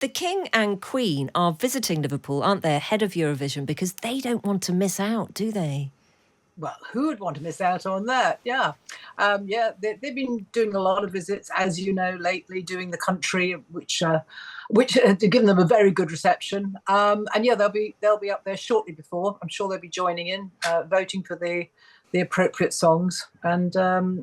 The King and Queen are visiting Liverpool, aren't they, ahead of Eurovision, because they don't want to miss out, do they? Well, who would want to miss out on that? Yeah. They've been doing a lot of visits, as you know, lately, doing the country, which given them a very good reception. And yeah, they'll be up there shortly before. I'm sure they'll be joining in, voting for the appropriate songs, and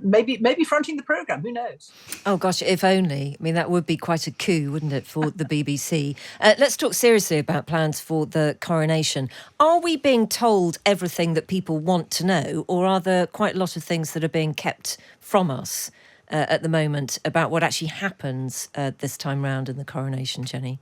maybe fronting the programme. Who knows? Oh, gosh, if only. I mean, that would be quite a coup, wouldn't it, for the BBC? Let's talk seriously about plans for the coronation. Are we being told everything that people want to know, or are there quite a lot of things that are being kept from us at the moment about what actually happens this time round in the coronation, Jenny?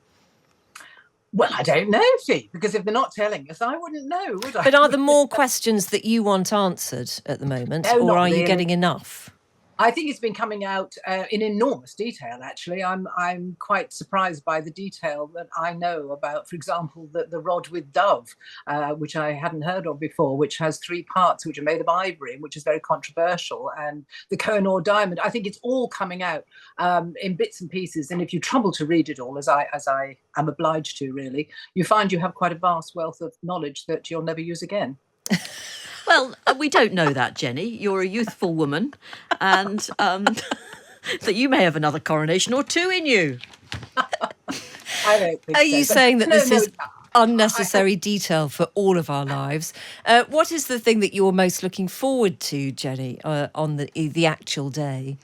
Well, I don't know, Fee, because if they're not telling us, I wouldn't know, would I? But are there more questions that you want answered at the moment, No, or not are you really. getting enough? I think it's been coming out in enormous detail. Actually, I'm quite surprised by the detail that I know about. For example, the rod with dove, which I hadn't heard of before, which has three parts, which are made of ivory, and which is very controversial. And the Koh-i-Noor diamond. I think it's all coming out in bits and pieces. And if you trouble to read it all, as I am obliged to, really, you find you have quite a vast wealth of knowledge that you'll never use again. Well, we don't know that, Jenny. You're a youthful woman, and that you may have another coronation or two in you. I don't think Are so. you But saying that no, this no, is unnecessary detail for all of our lives? What is the thing that you're most looking forward to, Jenny, on the actual day?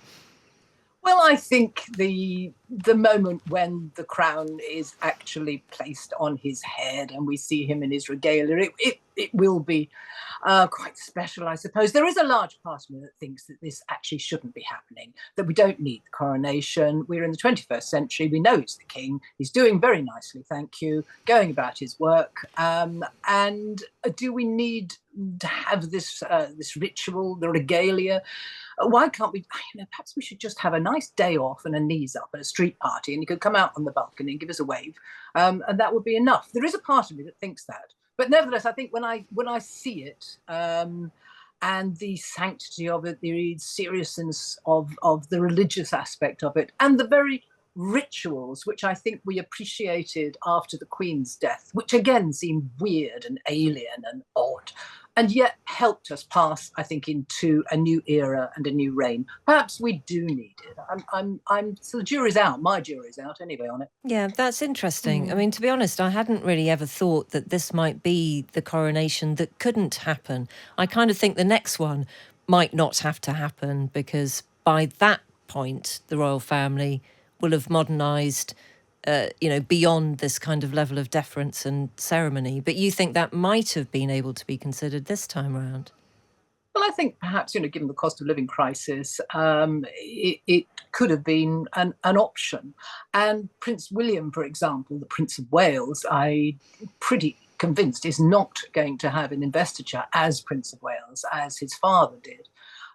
Well, I think the moment when the crown is actually placed on his head and we see him in his regalia, it will be quite special, I suppose. There is a large part of me that thinks that this actually shouldn't be happening, that we don't need the coronation. We're in the 21st century. We know it's the king. He's doing very nicely, thank you, going about his work. And do we need to have this ritual, the regalia? Why can't we, perhaps we should just have a nice day off and a knees up at a street party, and you could come out on the balcony and give us a wave, and that would be enough. There is a part of me that thinks that, but nevertheless, I think when I see it, and the sanctity of it, the seriousness of the religious aspect of it, and the very rituals which I think we appreciated after the Queen's death, which again seemed weird and alien and odd, and yet helped us pass, I think, into a new era and a new reign. Perhaps we do need it. So the jury's out. My jury's out anyway on it. Yeah, that's interesting. I mean, to be honest, I hadn't really ever thought that this might be the coronation that couldn't happen. I kind of think the next one might not have to happen because by that point, the royal family will have modernised, beyond this kind of level of deference and ceremony. But you think that might have been able to be considered this time round? Well, I think perhaps, given the cost of living crisis, it could have been an option. And Prince William, for example, the Prince of Wales, I'm pretty convinced is not going to have an investiture as Prince of Wales, as his father did.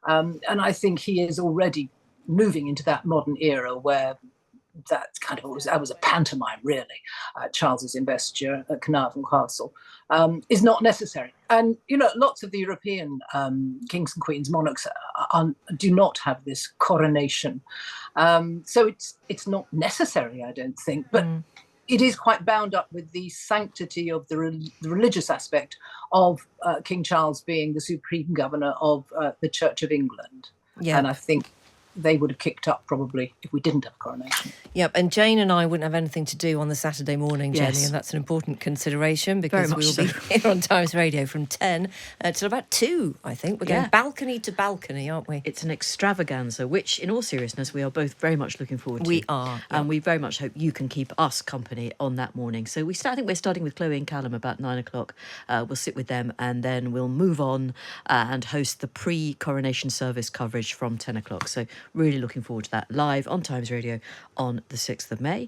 And I think he is already moving into that modern era where that was a pantomime, really. Charles's investiture at Carnarvon Castle is not necessary, and lots of the European kings and queens, monarchs, do not have this coronation, so it's not necessary, I don't think, but. It is quite bound up with the sanctity of the religious aspect of King Charles being the supreme governor of the Church of England. Yeah. And I think they would have kicked up probably if we didn't have a coronation. Yep, and Jane and I wouldn't have anything to do on the Saturday morning, Jenny, Yes. and that's an important consideration because Very we much will so. be here on Times Radio from 10 till about 2, I think. We're going Yeah. balcony to balcony, aren't we? It's an extravaganza, which, in all seriousness, we are both very much looking forward to. We are, And we very much hope you can keep us company on that morning. So I think we're starting with Chloe and Callum about 9 o'clock. We'll sit with them and then we'll move on and host the pre-coronation service coverage from 10 o'clock. So really looking forward to that live on Times Radio on the 6th of May.